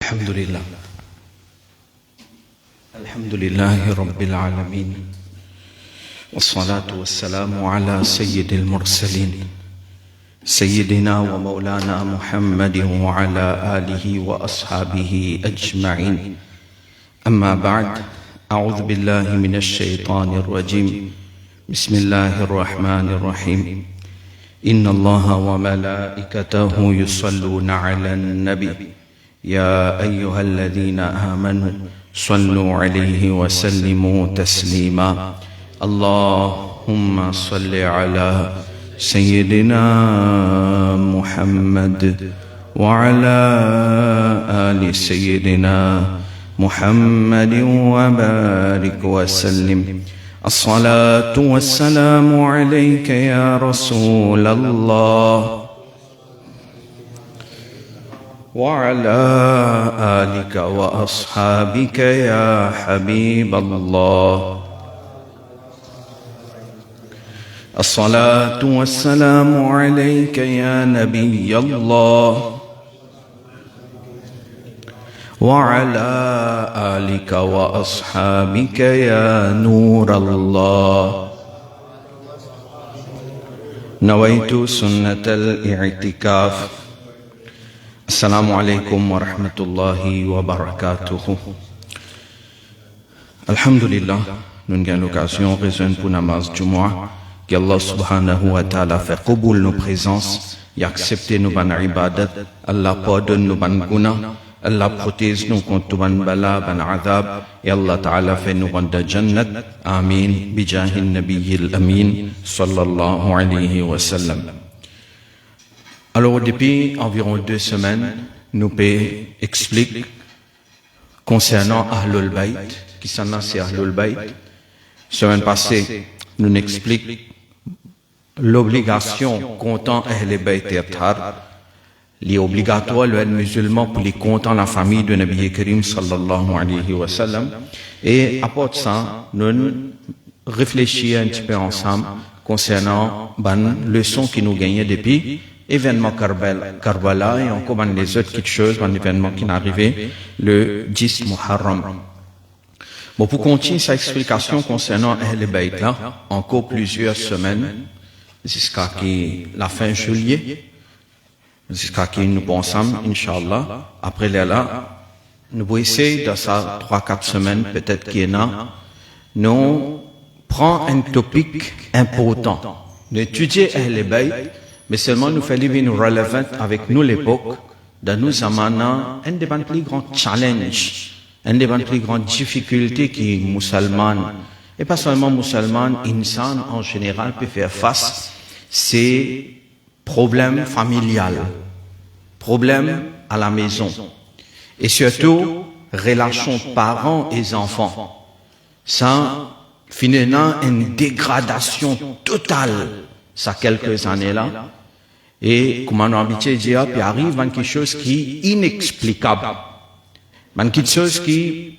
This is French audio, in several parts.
الحمد لله الحمد لله رب العالمين والصلاة والسلام على سيد المرسلين سيدنا ومولانا محمد وعلى آله وأصحابه أجمعين أما بعد أعوذ بالله من الشيطان الرجيم بسم الله الرحمن الرحيم إن الله وملائكته يصلون على النبي يا أيها الذين آمنوا صلوا عليه وسلموا تسليما اللهم صل على سيدنا محمد وعلى آل سيدنا محمد وبارك وسلم الصلاة والسلام عليك يا رسول الله وعلى آلك وأصحابك يا حبيب الله الصلاة والسلام عليك يا نبي الله وعلى آلك وأصحابك يا نور الله نويت سنة الاعتكاف السلام عليكم ورحمة الله وبركاته Alhamdulillah, nous avons l'occasion de raisonner pour namaz Jumu'ah, qu'Allah subhanahu wa ta'ala fait qaboul nos présences, et accepte nos ban ibadat, Allah pardonne nos ban guna, Allah protège nous contre ban bala, ban adab, et Allah ta'ala fait nous rendre jannat, amin, bijahin nabiyil amin, sallallahu alayhi wa sallam. Alors, depuis environ 2 semaines, nous expliquons concernant Ahlul Bayt, qui s'en a c'est Ahlul Bayt. Semaine passée, nous expliquons l'obligation comptant Ahlul Bayt et Athar, l'obligatoire le musulman pour les comptant la famille de Nabi Karim sallallahu alayhi wa sallam. Et à part ça, nous réfléchissons un petit peu ensemble concernant la leçon qui nous gagnait depuis événement Karbala et encore les autres petites choses, un événement qui est arrivé le 10 Muharram. Bon, pour continuer sa explication concernant Ahl Bayt là, encore plusieurs semaines, jusqu'à la fin juillet, jusqu'à nous pensons, Inch'Allah, après là, nous allons essayer dans ça 3-4 semaines, peut-être qu'il y en a, nous prenons un topic important, d'étudier Ahl Bayt, mais seulement nous faisons une relevant avec nous l'époque, dans nous amana un des plus grands challenges, un des plus grandes difficultés qui musulmans, et pas seulement musulmans, insan en général peut faire face, c'est problèmes familiales, problèmes à la maison, et surtout relations parents et enfants. Ça, finalement, une dégradation totale, ça quelques années là. Et comme on a habitué de dire, puis arrive quelque chose qui est inexplicable. Quelque chose qui,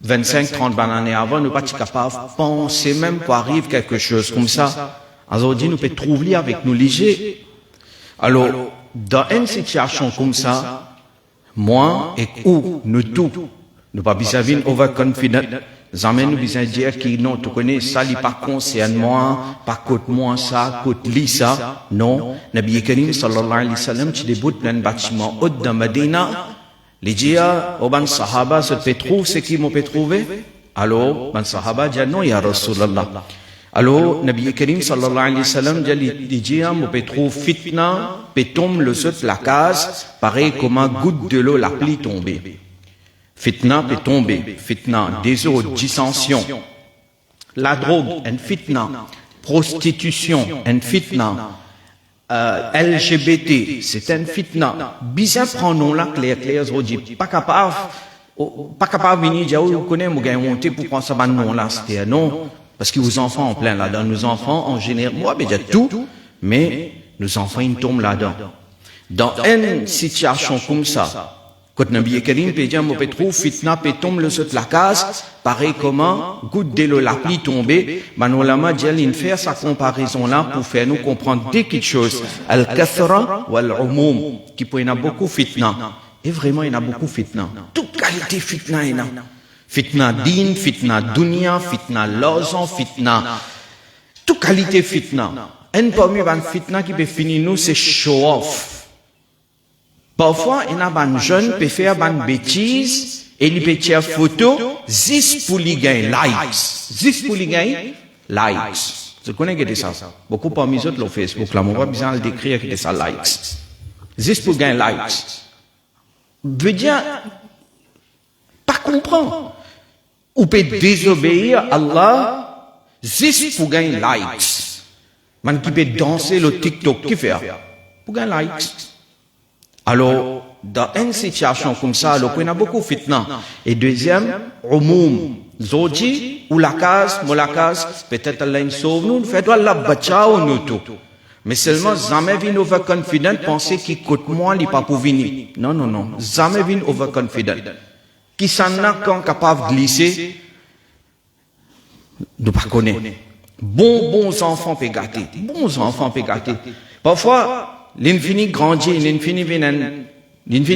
25-30 années avant, nous ne sommes pas capables de penser même qu'il arrive quelque chose comme ça. Aujourd'hui, nous pouvons trouver avec nous léger. Alors, dans une situation comme ça, moi et où nous tous, nous pas besoin d'être overconfident. Jamais nous besoin dire que non, tu connais, ça n'est pas concerne moi, pas côté moi ça, côté lui ça. Non, Nabi Karim sallallahu alayhi wa sallam, tu débutes plein de bâtiments haut dans Medina, les dia, au ban sahaba, se fait trouver, c'est qui m'ont fait trouver? Alors, ban sahaba dit non, ya Rasulallah. Alors, Nabi Karim sallallahu alayhi wa sallam dit, les dia, m'ont fait trouver fitna, pétom le saut la case, pareil comme un goutte de l'eau, la pluie tombée. Fitna peut tomber, fitna, des autres, dissension, la drogue, une fitna, prostitution, une fitna, LGBT, c'est une fitna. Bien prenons là, clair, aujourd'hui, pas capable de venir dire, vous connaissez, vous gagnez monter pour prendre ça, non, là, c'était non, parce que vos enfants en plein là-dedans, nos enfants, en général, moi, ben, il tout, mais nos enfants, ils tombent là-dedans. Dans une situation comme ça, quand Nabi Karim peut dire, mon pétrou, fitna, peut tomber le saut de la case, pareil comment, goutte de l'eau, la pluie tombée, Manolama dit, il fait sa comparaison là pour faire nous comprendre des petites choses. Al-kathra wal-umum, qui peut y avoir beaucoup fitna. Et vraiment, il y en a beaucoup fitna. Toute qualité fitna, il y en a. Fitna din, fitna dunya, fitna lozon, fitna. Toute qualité fitna. Un parmi les fitna qui peut finir nous, c'est show off. Parfois, il y a des jeunes qui peuvent faire des bêtises et ils peuvent faire photo juste pour les gagner likes. Juste pour les gagner likes. Vous connaissez ça? Beaucoup parmi eux sur Facebook, là, on va besoin de décrire que c'est ça likes. Juste pour gagner likes. Veut dire, pas comprendre. Ou peut désobéir à Allah juste pour gagner likes. Man qui peut danser le TikTok, qui fait? Pour gagner likes. Alors, dans une situation comme ça, il y a beaucoup de fitna. Et deuxième, umum. Zoji, ou la case, peut-être Allah sauve nous, fait Allah bachao nous tout. Mais seulement, jamais vin overconfident, penser qu'il coûte moins, il pas pour venir. Non, non, non. Jamais vin overconfident. Qui s'en a quand capable de glisser, nous pas connaître. Bons enfants peut gâter. Bons enfants peut gâter. Parfois, l'infini grandit, l'infini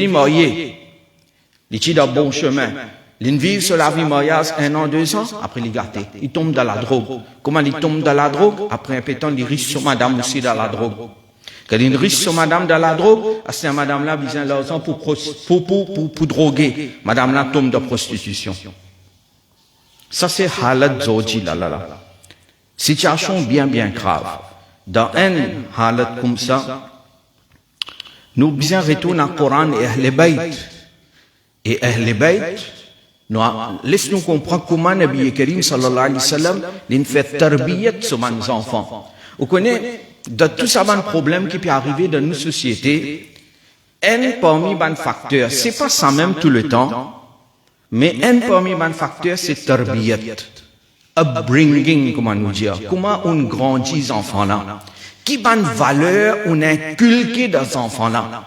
marié. Il dans bon chemin. Il vit sur la vie mariage 1 an, 2 ans, après il gâté. Il tombe dans la drogue. Comment il tombe dans la drogue? Après un peu de temps, il riche sur madame aussi dans la drogue. Quand il riche sur madame dans la drogue, c'est madame là besoin l'argent pour droguer. Madame là tombe dans la prostitution. Ça c'est halat zoji là. Situation bien grave. Dans un halat comme ça, nous besoin retourner au Coran et Ahl Bayt. Et Ahl Bayt, laisse-nous comprendre comment Nabi Karim sallallahu alayhi wa sallam il fait tarbiyat sur nos enfants. Vous connaissez, de tous ces problèmes qui peuvent arriver dans nos sociétés, un parmi les facteurs, c'est pas ça même tout le temps, mais un parmi les facteurs, c'est tarbiyat. Upbringing, comment nous dire, comment on grandit les enfants là, qui bonne valeur on inculque dans les enfants là,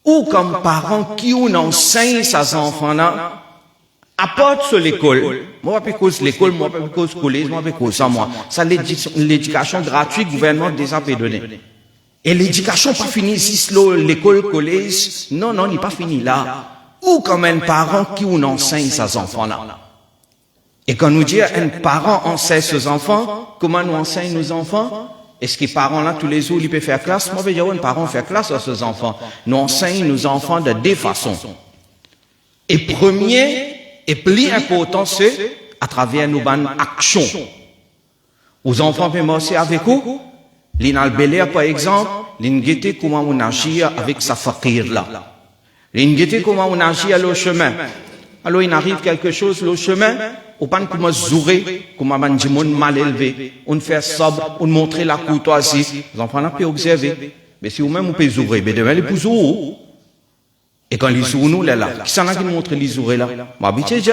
ou comme parents qui on enseigne ces enfants là, apporte sur l'école. Moi, pas cause l'école, moi, pas cause collège, moi, pas cause ça, moi. Ça, l'éducation gratuite, gouvernement déjà peut donner. Et l'éducation pas fini ici, l'école, collège. Non, il n'est pas fini là. Ou comme un parent qui on enseigne ses enfants là. Et quand nous disons un parent enseigne ses enfants, comment nous enseigne nos enfants? Est-ce que les parents là, tous les jours, ils peuvent faire classe? Moi, je veux dire, un parent fait classe à ses enfants. Nous enseigne nos enfants de deux façons. Et premier, et plus important, c'est à travers nos bonnes actions. Aux enfants peuvent marcher avec vous. L'Inal Belair, par exemple, l'ingété comment on agit avec sa fakir là. L'ingété comment on agit à le chemin. Alors il arrive quelque chose le chemin, on pas comment zourer, comment man dit mal élevé, on fait sobre, on montrer la courtoisie. Les enfants là peuvent observer. Mais si vous-même vous pouvez zourer, mais demain les poussons. Et quand les sourds nous, là, qui s'en a qui nous montre les sourds là? Ma bêtise,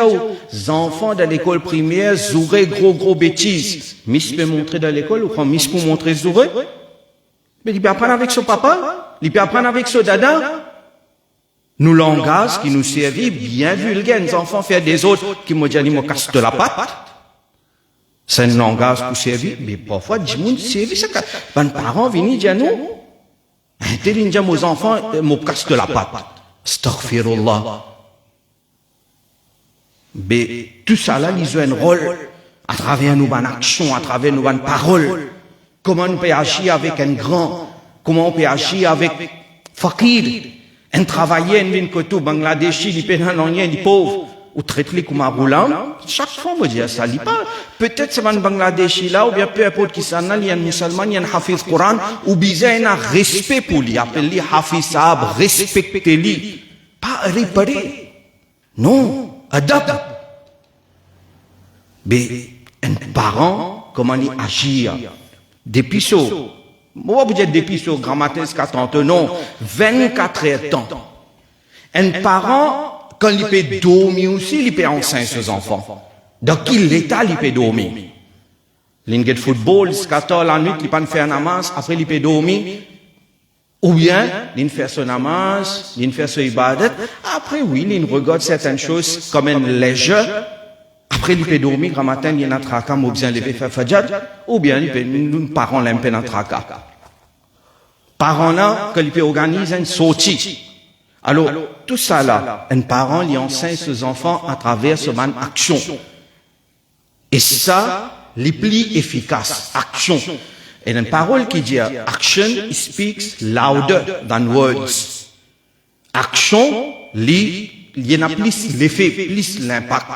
les enfants de l'école primaire, sourds, gros bêtises. Miss peut montrer dans l'école, ou quand Miss peut montrer sourds? Mais il peut apprendre avec son papa, il peut apprendre avec son dada. Nous langage qui nous servit bien vulgaire, les enfants faire des autres qui m'ont dit, ils me cassent de la patte. C'est un langage pour servir, mais parfois, du monde servit, ça, ben, parents viennent dire nous, intelligent aux enfants, me cassent de la patte. Astaghfirullah. Mais tout ça là, ils ont un rôle à travers nos bonnes actions, à travers nos bonnes paroles. Comment on peut agir avec un grand, comment on peut agir avec fakir, un travailleur, un koto, Bangladeshi, il peut rien, il pauvre, ou traiter comme un roulant. Chaque fois, on me dit ça, il pas. Peut-être c'est un Bangladeshi là, ou bien peu importe qui s'en a, il y a un musulman, il y a un hafiz Coran, ou bien il y a un respect pour lui, appelle-lui hafiz sahab, respectez-lui. Pas réparer. Non, adapte. Mais un parent, comment il agit? Depuis ça, moi vous dites depuis ça, grammatique 40 non, 24 heures de temps. Un parent, quand il peut dormir aussi, il peut enseigner ses enfants. Dans quel état il peut dormir? Il fait football, 14 la nuit, il peut faire un namaz, après il peut dormir. Ou bien, il fait son namaz, il fait son ibadat. Après, oui, il regarde certaines choses comme un léger. Après, il peut dormir, grand matin, il y a un tracas, ou bien il peut faire fajr. Ou bien, il peut, nous, parents, il peut un tracas. Parents là, quand il peut organiser une sortie. Alors, tout ça là, un parent lui enseigne ses enfants à travers ce man action. Et ça, les plus efficace, action. Et une parole qui dit action speaks louder than words. Action, il y en a plus l'effet, plus l'impact.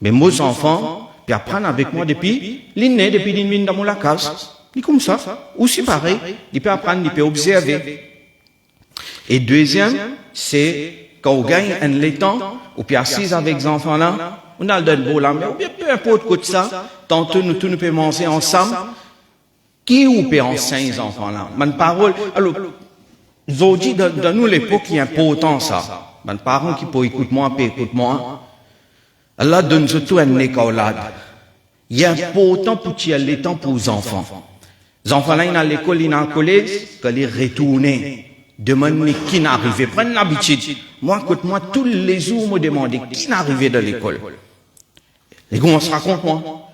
Mais mes enfants, puis apprennent avec moi depuis l'inné, depuis l'inné dans la case. C'est comme ça. Aussi pareil, ils peuvent apprendre, ils peuvent observer. Et deuxième, c'est quand on gagne un laiton, ou puis assis avec les enfants là, on a le beau là, mais peu importe quoi de ça, tantôt nous tous nous pouvons manger ensemble. Qui ou peut enseigner les enfants là? Ma parole, alors, aujourd'hui, dans nous l'époque, il est important ça. Mes parents qui peuvent écouter moi, puis écouter moi. Allah donne surtout un écolade. Il est important pour tirer le temps pour les enfants. Les enfants là, ils sont à l'école, ils sont au collège, quand ils retournent, demandent qui n'est arrivé. Prenez l'habitude. Moi, écoute-moi, tous les jours, me demandent qui n'est arrivé dans l'école. Les gars, on se raconte, moi.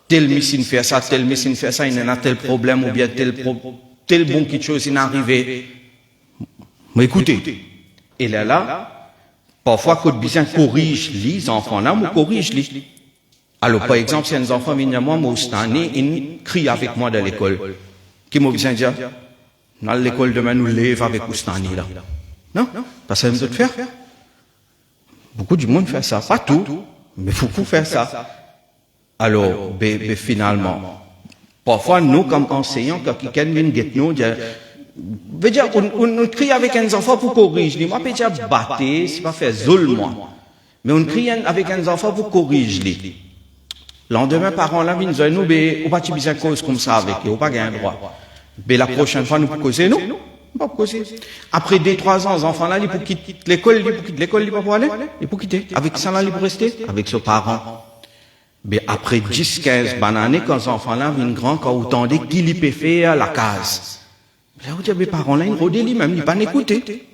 Tel missine fait ça, tel missine fait ça, il y en a tel problème, ou bien tel bon quelque chose, il est arrivé. Mais écoutez, et là, parfois, quand bien corrige les enfants là, me corrige les. Alors, par exemple, si un enfant vient à moi, il crie avec moi dans l'école. Qui m'a besoin de dire, dans l'école demain, nous lève avec Oustani là. Non? Parce que ça me faire. Beaucoup du monde fait ça. Pas tout, mais beaucoup fait ça. Alors, finalement, parfois, nous, comme enseignants, quand quelqu'un vient de nous, veut dire, on crie avec un enfant pour corriger. Moi, peut dire battre, c'est pas faire zol, moi. Mais on crie avec un enfant pour corriger. Lendemain, parents là, viennent nous, on pas besoin de cause comme ça avec eux, on pas gagner droit. Mais la prochaine fois, nous pouvons causer, nous? Pas causer. Après 2-3 ans, les enfants là, ils peuvent quitter l'école, ils peuvent aller, ils peuvent quitter. Avec ça là, ils peuvent rester, avec ses parents. Mais après 10-15 années, quand les enfants là viennent grands, quand vous tendez, qui les peut faire la case. Là, vous dites, mes parents là, ils rodent lui-même, ils pas écouter.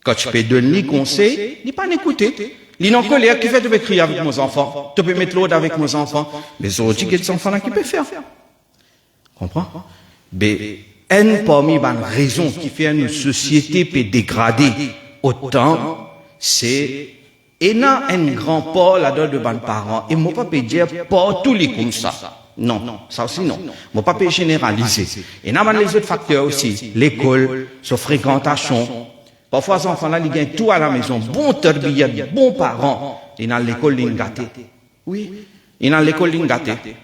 Quand tu peux donner des conseils, ils pas écouter. Ils n'ont colère, qui fait de crier avec mes enfants. Tu peux mettre l'autre avec mes enfants. Mais c'est aussi que les enfants là qui peuvent faire. Comprends? Mais, une parmi les raisons qui fait une société peut dégrader autant, c'est et n'a un grand pas là-dedans de mes parents. Et moi, pas peut dire pas tous les comme ça. Non, ça aussi non. Moi, pas peut généraliser. Et n'a pas les autres facteurs aussi. L'école, sa fréquentation. Parfois, les enfants là, ils gagnent tout à la maison. Bon terbiyat, bons parents. Ils sont à l'école, ils sont gâtés. Oui. Ils sont à l'école, ils sont gâtés.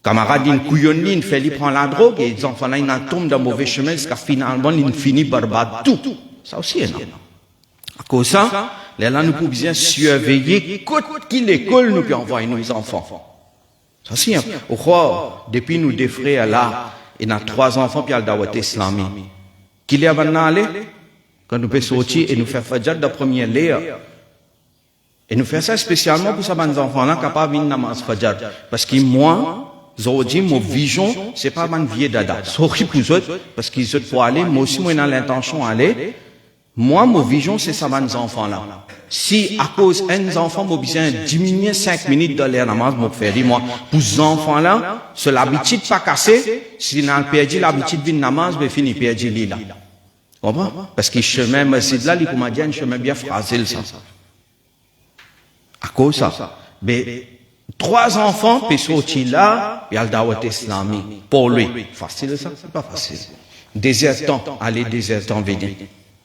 Camarade, ils couillonnent, ils fait, ils prennent la drogue, et les enfants là, ils tombent dans le mauvais chemin, jusqu'à finalement, ils finissent barbade tout. Ça aussi est non. À cause de ça, là, nous pouvons bien surveiller qui l'école nous peut envoyer nos enfants. Ça aussi, au croire, depuis nous des frères là, il y a 3 enfants, puis il y a le dawat islamique. Qui est maintenant allé? Quand nous pouvons sortir et nous faire fajr de première l'air. Et nous faisons ça spécialement pour ça, les enfants là, capables de namaz fajr. Parce que moi, aujourd'hui, mon vision, c'est pas mon vieux dada. Sorry pour eux, parce qu'ils sont pour aller, moi aussi, moi, j'ai l'intention d'aller. Moi, mon vision, c'est ça, mes enfants-là. Si, à cause d'un enfant, moi, besoin diminuer 5 minutes de l'air namaz, moi, faire dire, moi, pour ces enfants-là, c'est l'habitude pas cassée. Si on a perdu l'habitude de namaz, ben, fini, perdu l'île. Comprends? Parce que le chemin, masjid là, il m'a dit, un chemin bien phrasé, ça. À cause de ça. Mais, 3 enfants, puis sortir là, il y a le dawat islamique. Pour lui. Facile, ça? C'est pas facile. Désertant, aller désertant, venir.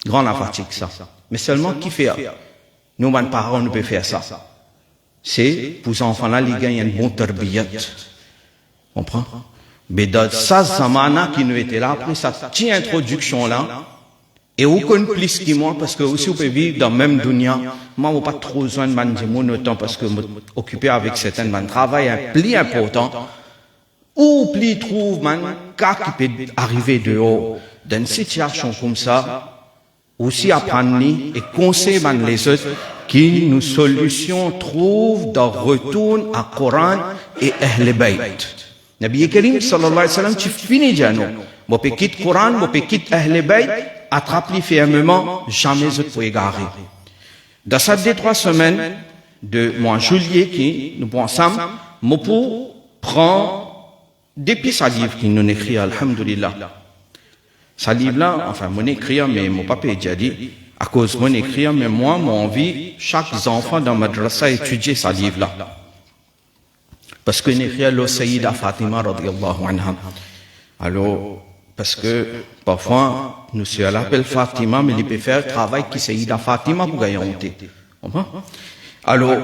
Grand la fatigue, ça. Mais seulement qui fait? Nous, mes parents, nous pouvons faire ça. C'est, pour ces enfants-là, ils gagnent un bon terbiyat. Comprends? Mais dans ça, zamana qui nous était là, après cette petite introduction-là, et aucun plus que moi, parce que aussi, on peut vivre dans la même dunya. Moi, je n'ai pas trop besoin de mon temps, parce que je suis occupé avec certains man travail plus important. Ou plus trouve man, cas qui peut arriver dehors, dans une situation comme ça, aussi apprendre et conseiller les autres qui nous solutions trouvent dans retour à Coran et Ahl Bayt. Nabi Karim sallallahu alayhi wa sallam, tu finis déjà nous. Mon petit Coran, mon petit Ahl Bayt, attrape-les fermement, jamais je ne peux égarer. Dans ces 2-3 semaines de mois juillet qui nous prend ensemble, mon pour prend des petits livres qui nous écrit, alhamdulillah. Ce livre-là, enfin, mon écrit, mais mon papa a déjà dit, à cause de mon écrire, mais moi, mon envie, chaque enfant dans madrasa étudier ce livre-là. Parce que écrit le Sayyida Fatima radiyallahu anha. Alors, parce que parfois, nous sommes l'appel Fatima, mais il peut faire le travail qui Sayyida Fatima pour gagner un thé. Alors,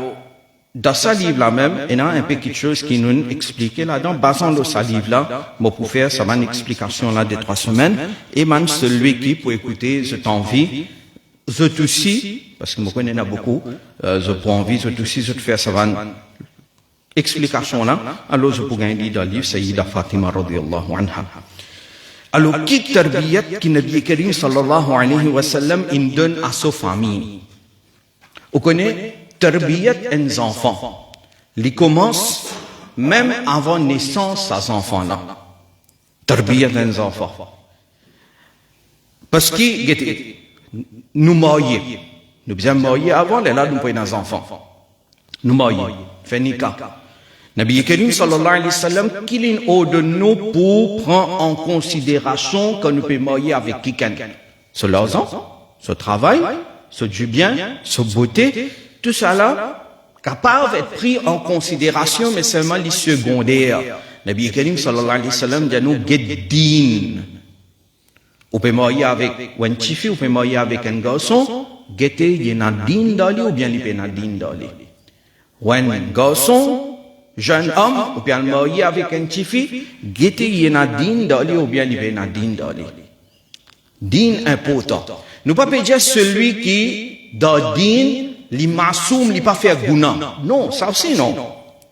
dans ce livre-là même, il y a un peu quelque chose qui nous explique là-dedans. Basant sur ce livre-là, moi pour faire ça, une explication là de 3 semaines, et man celui qui pour écouter cette envie, je aussi, parce que moi connais beaucoup, je prends envie, je aussi, je te fais ça explication là, alors je pourrais dire dans le livre Sayyida Fatima radiyallahu anha. Alors, qui tarbiyat qui Nabi Karim sallallahu alayhi wa sallam il donne à sa famille. Vous connaissez tarbiyat des enfants. Il commence même avant naissance à ces enfants-là. Tarbiyat des enfants. Parce que nous marions. Nous bien mariés avant, et là nous prenons des enfants. Nous marions. Fait nikah. Nabi Karim sallallahu alayhi wa sallam, qu'il est de nous pour prendre en considération que nous pouvons marier avec quelqu'un. Ce l'argent, ce travail, ce du bien, ce beauté, tout ça là, capable d'être pris en considération, mais seulement les secondaires. Nabi Karim sallallahu alayhi wa sallam dit nous, get din. On peut marier avec une petite fille, on peut marier avec un garçon, guetter, il y a un din d'ali ou bien il y a un din d'ali. Un garçon, jeune homme, ou bien marié avec une petite fille, guetter, il y a un din d'ali ou bien il y a un din d'ali. Din important. Nous ne pouvons pas dire celui qui, dans din, li masoum, li pas fait gouna. Non, ça aussi non.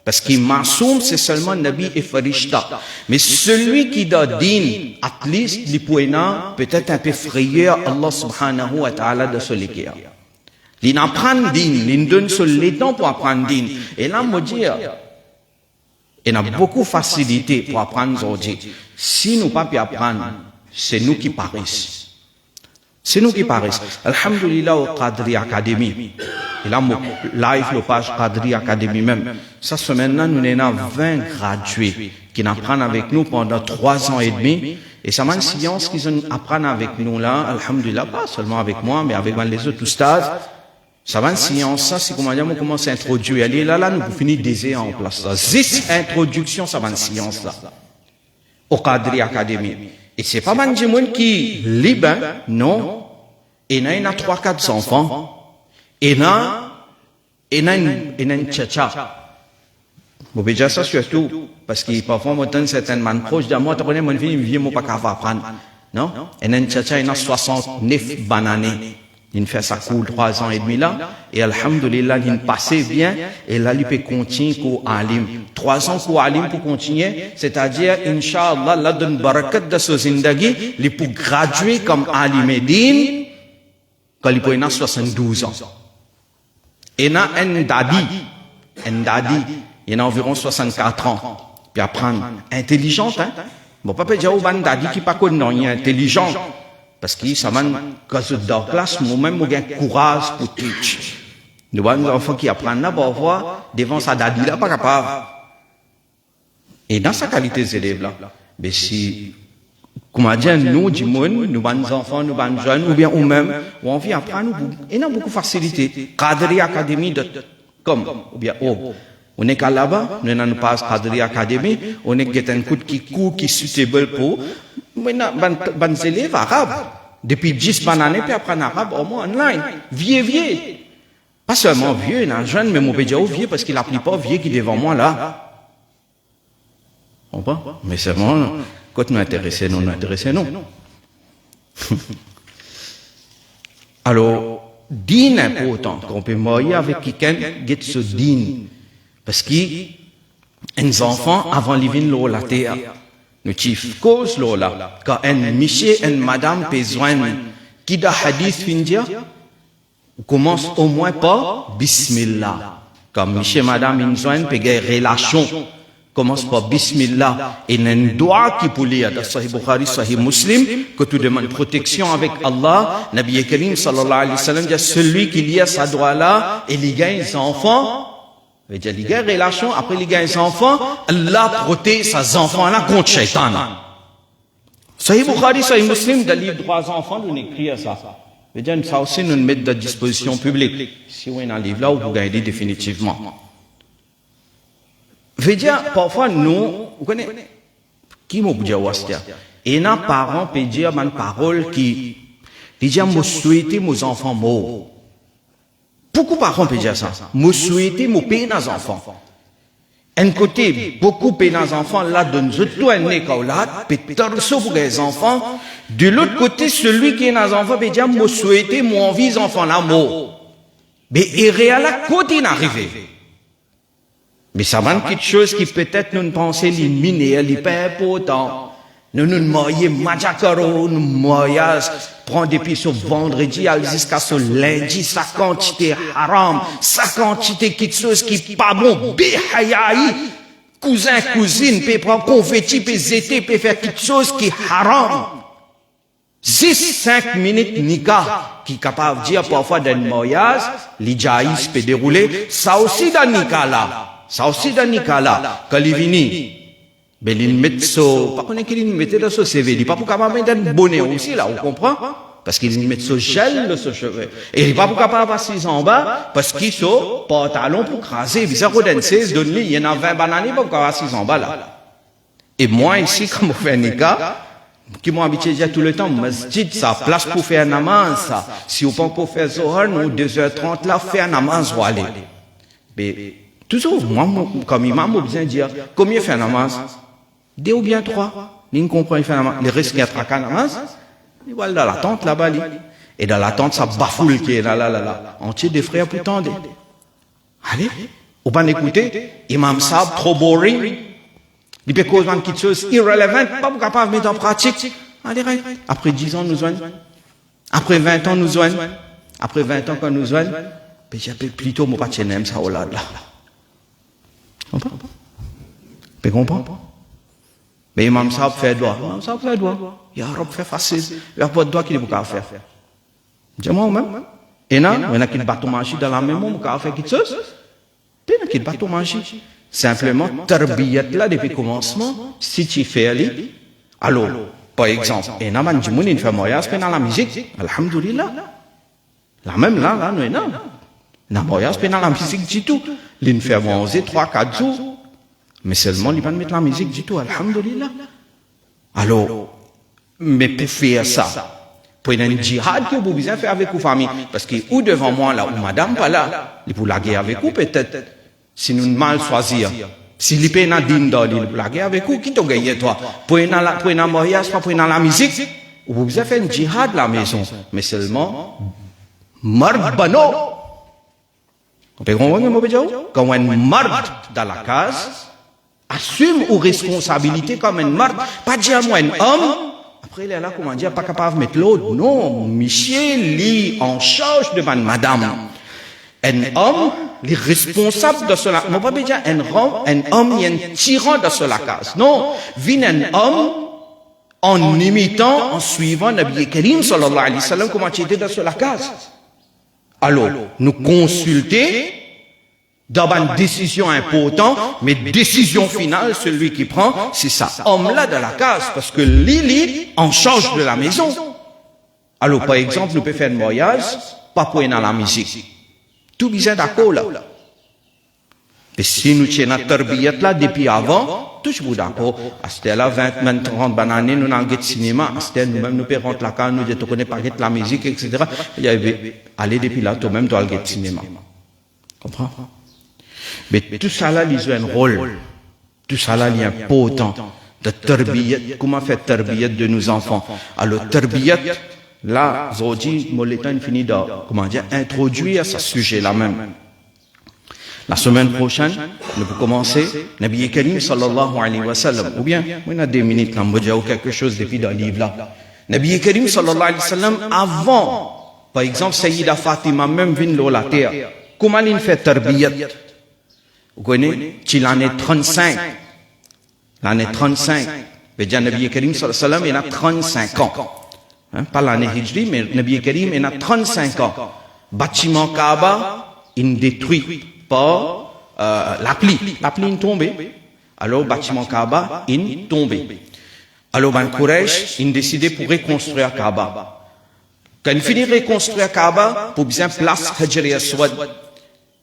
Parce qu'il masoum, c'est seulement Nabi et Farishta. Mais celui qui dans din, at least, li pouena, peut-être un peu frayeur, Allah subhanahu wa ta'ala de ce l'équerre. Il apprend din, il donne sur les temps pour apprendre din. Et là, me dire, il a beaucoup de facilité pour apprendre aujourd'hui. Si nous ne pouvons pas apprendre, c'est nous qui paraissons. C'est nous qui paraissons. Alhamdulillah au Qadri Academy. Et là, mon live, le page Qadri Academy même. Ça, ce maintenant, nous avons 20 gradués qui apprennent avec nous pendant 3 ans et demi. Et ça m'a une science qu'ils apprennent avec nous là, alhamdulillah, pas seulement avec moi, mais avec les autres stades. Ça va une science, ça, c'est comment dire, on commence à introduire. Allez, là, nous finissons déjà en place. Ça. 10 introductions, ça va une science là. Au Qadri Academy. Et c'est pas mal de monde qui libre, non. Et il y a 3-4 enfants. Et il y a une tchatcha. Vous pouvez dire ça surtout, parce que parfois, moi, dans certaines man proches de moi, tu connais, mon fille, il ne pas qu'à apprendre. Non? Et il y a une tchatcha, il y a 69 bananes. Il fait sa cour 3 ans et demi là, et alhamdulillah, il passait bien, et là, il peut continuer pour alim. 3 ans pour alim pour continuer, c'est-à-dire, Inch'Allah, là, donne barakat de ce zindagi, il peut graduer comme alim et din, quand il peut y 72 ans. Et il y a un dadi, il y a environ 64 ans, puis apprendre, intelligente, hein. Bon, papa, j'ai un dadi qui pas connu, il est intelligent. Parce que ça m'a, quand je suis dans la classe, moi-même, j'ai courage pour teach. Nous avons des enfants qui apprennent là, pour voir, devant sa dadi là, pas capable. Et dans sa qualité d'élève là, mais si, comment dire, nous, du monde, nous avons des enfants, nous avons des jeunes, ou bien nous-mêmes, on vient apprendre, et nous avons beaucoup de facilité. Qadri Academy, comme, ou bien, on est qu'à là-bas, nous n'avons pas Qadri Academy, on est un coup qui court, qui est suitable pour, maintenant, les élèves arabes, depuis 10 années, puis apprendre arabe au moins online. Vieux. Pas seulement vieux, il y a un jeune, mais mon pédia vieux, parce qu'il n'applique pas vieux qui est devant moi là. On comprend? Mais c'est bon, quand nous intéressons, non. Alors, din important, qu'on peut marier avec quelqu'un, get ce din. Parce qu'il les enfants, avant de venir la terre, nous tif cause là, quand un monsieur et une madame besoin qui da hadith findia, commence au moins par Bismillah. Quand monsieur et madame ils besoin de relation, commence par Bismillah. Et un doigt qui pour lire dans Sahih Bukhari, Sahih Muslim, que tu demandes protection avec Allah, Nabi Karim sallallahu alayhi wa sallam dit celui qui lit sa doigt là et il gagne ses enfants. Il dit, les gars, relation, après les gars, les enfants, Allah protège ses enfants-là contre Shaitan. Sahih Bukhari, Sahih Muslim, dans le livre 3 enfants, on écrit ça. Bien, ça aussi, nous mettre à disposition publique. Si on a un livre là, vous gagnez définitivement. Veut dire, parfois, nous, vous connaissez, qui m'a dit et nos parents peuvent dire une parole qui dit, moi souhaiter mes enfants morts. Beaucoup de parents peuvent dire ça. Moi souhaiter mon pays nos enfants. Un côté, beaucoup de nos enfants là donnent tout un écolade, peut-être pour les enfants. De l'autre côté, celui qui est nos enfants peut dire, moi souhaiter mon envie les enfants là mort. Mais il réel à côté n'arrive. Mais ça va quelque chose qui peut-être nous pensons l'éliminer, n'est pas important. Nous nous moyons, majacaro, nous moyons, prendre des pieds sur vendredi, jusqu'à ce lundi, sa quantité haram, sa quantité quelque chose qui n'est pas bon, bihayaï, cousin, cousine, peut prendre confetti, peut zéter, peut faire quelque chose qui est haram. 6-5 minutes nika, qui est capable de dire parfois d'un moyage, l'idjaïs peut dérouler, ça aussi dans nika là. Ça aussi dans nika là, quand il vient, ben il met so, pas qu'on est qu'il met dans ce CV, il pas pour capable mettre un bonnet aussi là, vous comprenez? Parce qu'il met ce gel de ce cheveu. Et il pas pour capable passer en bas, parce qu'il so pantalon pour craser, bizarre qu'on 16 donne il y en a 20 bananes pour passer en bas là. Et moi ici, comme on fait nika, qui m'ont habitué à dire tout le temps, masjid, ça place pour faire un namaz, ça. Si on pense pour faire Zohar, nous 2h30 là, faire un namaz ou aller. Mais toujours, moi, comme imam, j'ai besoin de dire, combien fait un namaz? 2 ou bien 3. Ils comprennent, il fait un namaz. Les risques, il y a 3 namaz. Ils vont dans la tente là-bas. Et dans la tente, ça bafoule qui est là. Entier des frères pour tendre. Allez, ou pas écouter, imam Sab, trop boring. Il peut causer quelque chose irrelevant, pas capable de mettre en pratique. Allez, après 10 ans, nous joignent. Après 20 ans, nous joignent. Après 20 ans, quand nous joignent, j'appelle plutôt mon patient ça au là. Vous comprenez? Mais Imam Sahab fait droit. Imam Sahab fait droit. Ya Rab fait facile. Il n'y a pas de droit qu'il ne peut pas faire. Dis-moi même. Et là, il y a qui battent magie dans la même moment, il faire quelque chose. Il y a qui battent magie. Simplement, tarbiyat là, depuis le commencement, si tu fais aller, alors, par exemple, et là, il fait moyage, dans la musique, alhamdoulilah. La même là, nous, non. La moyage, dans la musique du tout. Il fait manger 3-4 jours. Mais seulement, il va mettre la musique du tout, alhamdoulilah. Alors, mais pour faire ça, pour un djihad que vous besoin faire avec vos familles, parce que ou devant moi là, ou madame pas là, il pour la guerre avec vous peut-être, si nous mal choisir. Si il peut un din d'or, il pour la guerre avec vous, qui t'a gagné toi? Pour un mariage, pas pour la musique, vous besoin faire un djihad à la maison, mais seulement, marbano. Vous comprenez, mon béjao? Quand un marde dans la case, assume aux responsabilités comme un marde, pas dire moi un homme, après il est là, comment dire, pas capable de mettre l'autre. Non, Michel, lui, en charge de madame. Un homme, les responsables de cela. Mon pas dire un homme, il y a un tyran de cela case. Non, vient un homme, en imitant, en suivant Nabi Karim, sallallahu alayhi wa sallam, comment il était dans cela case. Alors, nous consulter dans une décision importante, mais décision finale, celui qui prend, c'est ça, homme-là de la case, parce que Lili en charge de la maison. Alors, par exemple, nous pouvons faire un voyage, pas pour dans la musique. Tout bien d'accord là. Et si nous tenons notre tarbiyat là, depuis avant, toujours d'accord. À ce là 20, 30 bananes, nous avons un cinéma, à ce nous-mêmes, nous pouvons rentrer la case, nous ne connaissons pas la musique, etc. Il y avait, allez depuis là, toi-même, tu as le cinéma. Comprends? Mais tout ça là, il joue un rôle. Tout ça là, il est important. De tarbiyat, comment faire tarbiyat de nos enfants? Alors, tarbiyat, là, aujourd'hui, Moletan finit de, comment dire, introduire ce sujet-là même. La semaine prochaine, nous pouvons commencer, Nabi Karim sallallahu alayhi wa sallam, ou bien, on a 2 minutes, là, on va dire quelque chose depuis dans le livre là. Nabi Karim sallallahu alayhi wa sallam, avant, par exemple, Sayyida Fatima, même vient de la terre, comment il fait tarbiyat? Vous connaissez, c'est l'année 35. L'année 35. Mais déjà, Nabi Karim sallallahu alayhi wa sallam, il a 35 ans. Hein, pas l'année Hijri, mais Nabi Karim, il a 35 ans. Bâtiment Kaaba, il détruit par la pluie. La pluie est tombée. Alors, bâtiment Kaaba, il est tombé. Alors, Ben Quraysh, il a décidé pour reconstruire Kaaba. Quand il finit de reconstruire Kaaba, pour bien place Hajar Aswad,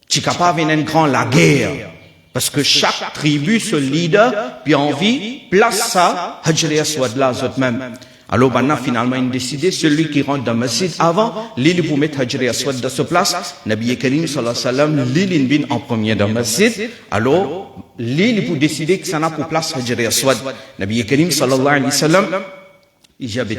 tu es capable de une grande la guerre. Parce que chaque tribu, ce leader, puis envie, place ça, Hajar Aswad là, même. Alors, maintenant, finalement, il a décidé, celui qui rentre dans le masjid avant, l'île pour mettre Hajar Aswad dans sa place, Nabi Karim sallallahu alayhi wa sallam, l'île vient en premier dans le masjid. Alors, l'île pour décider que ça n'a pour place Hajar Aswad. Nabi Karim sallallahu alayhi wa sallam, il dit,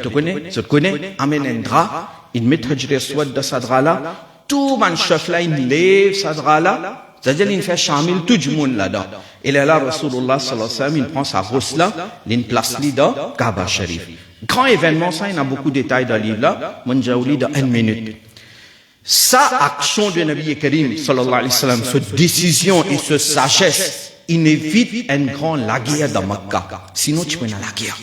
tu connais, amène un drap, il met Hajar Aswad dans sa drap là, tout le chef là, il lève sa drap là, c'est-à-dire, il fait chamil tout le monde là-dedans. Et là, Rasulullah sallallahu alayhi wa sallam, il prend sa rousse là, il place là, Kaaba Sharif. Grand événement, ça, il y a beaucoup de détails dans le livre là, Manjaouli dans 1 minute. Sa action de Nabi Karim, sallallahu alayhi wa sallam, cette décision et cette sagesse, il évite un grand la guerre dans Makkah. Sinon, tu peux la guerre.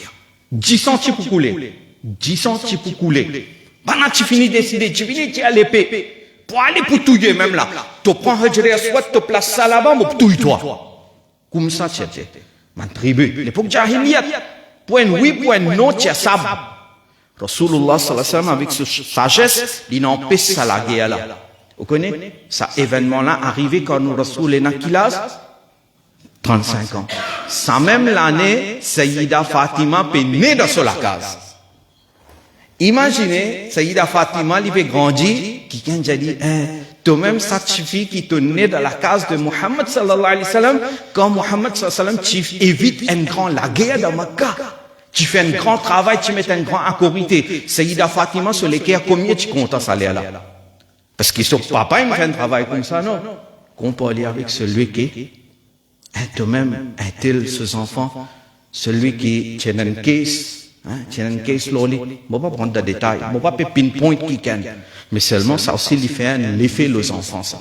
10 ans, tu peux couler. 10 ans, tu peux couler. Pendant que tu finis de décider, tu finis, tu as l'épée. Pour aller pour touiller même là. Tu prends Hajar Aswad, tu places ça là-bas, mais touille toi. Comme ça, tu étais. Ma tribu. L'époque Jahiliyat. Point oui, point non, tu as ça. Rasulullah sallallahu alayhi wa sallam, avec sa sagesse, il empêche ça la guerre là. Vous connaissez? Ça événement là arrivé quand nous Rasoul est Nakilas 35 ans. Ça même l'année, Sayyida Fatima est née dans la case. Imaginez, Sayyida Fatima, il avait grandi, qui a dit, toi-même, ça suffit qui te née dans la case de Muhammad sallallahu alayhi wa sallam, quand Muhammad sallallahu alayhi wa sallam, tu évites un grand la guerre dans Makkah. Tu fais un grand travail, tu mets un grand autorité. Sayyida Fatima, sur lesquels, combien tu comptes à salaire là? Parce que son papa, il fait un travail comme ça, non? Qu'on peut aller avec celui qui, toi-même, est-il, ses enfants, celui qui tient une caisse, tient une caisse loli. Je ne vais pas prendre des détails, je ne vais pas pinpoint qui can. Mais seulement, ça aussi, il fait un effet aux enfants, ça.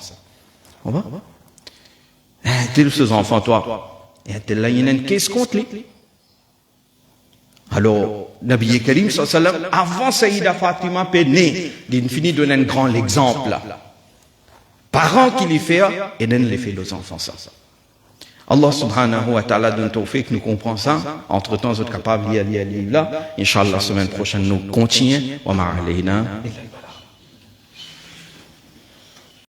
On va? Est-il, ses enfants, toi? Est-il là, il y a une caisse contre lui? Alors, Nabi Karim sallallahu alayhi wa sallam, avant Sayyida Fatima est née, il finit de donner un grand exemple. Parents qui lui fait, et donne l'effet aux enfants, ça. Allah subhanahu wa ta'ala donne tawfiq, nous comprenons ça. Entre temps, vous êtes capables de lire là. Inch'Allah, semaine prochaine, nous continuons. Wa ma'alayna.